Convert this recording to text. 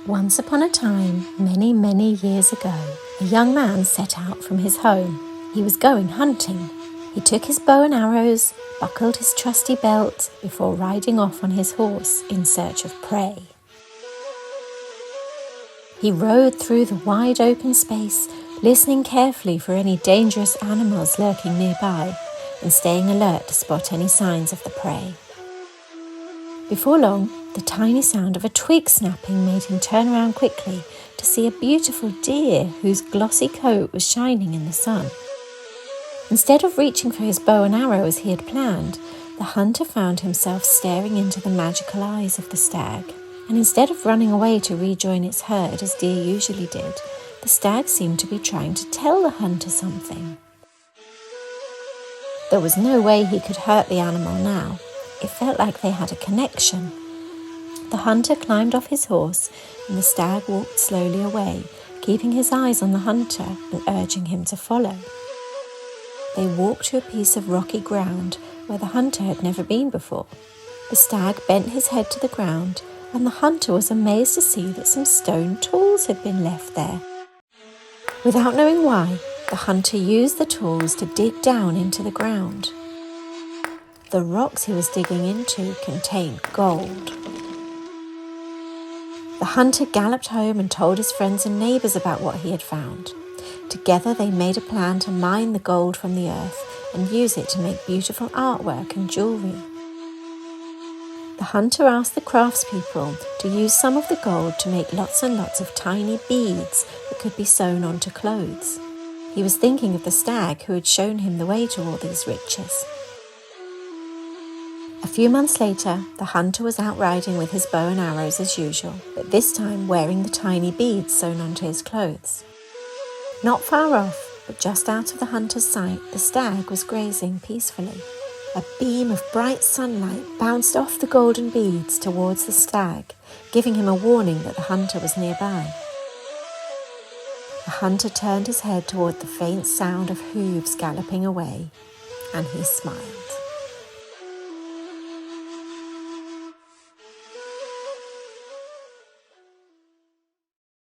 Once upon a time, many, many years ago, a young man set out from his home. He was going hunting. He took his bow and arrows, buckled his trusty belt before riding off on his horse in search of prey. He rode through the wide open space, listening carefully for any dangerous animals lurking nearby and staying alert to spot any signs of the prey. Before long, the tiny sound of a twig snapping made him turn around quickly to see a beautiful deer whose glossy coat was shining in the sun. Instead of reaching for his bow and arrow as he had planned, the hunter found himself staring into the magical eyes of the stag. And instead of running away to rejoin its herd as deer usually did, the stag seemed to be trying to tell the hunter something. There was no way he could hurt the animal now. It felt like they had a connection. The hunter climbed off his horse and the stag walked slowly away, keeping his eyes on the hunter and urging him to follow. They walked to a piece of rocky ground where the hunter had never been before. The stag bent his head to the ground and the hunter was amazed to see that some stone tools had been left there. Without knowing why, the hunter used the tools to dig down into the ground. The rocks he was digging into contained gold. The hunter galloped home and told his friends and neighbours about what he had found. Together they made a plan to mine the gold from the earth and use it to make beautiful artwork and jewellery. The hunter asked the craftspeople to use some of the gold to make lots and lots of tiny beads that could be sewn onto clothes. He was thinking of the stag who had shown him the way to all these riches. A few months later, the hunter was out riding with his bow and arrows as usual, but this time wearing the tiny beads sewn onto his clothes. Not far off, but just out of the hunter's sight, the stag was grazing peacefully. A beam of bright sunlight bounced off the golden beads towards the stag, giving him a warning that the hunter was nearby. The hunter turned his head toward the faint sound of hooves galloping away, and he smiled.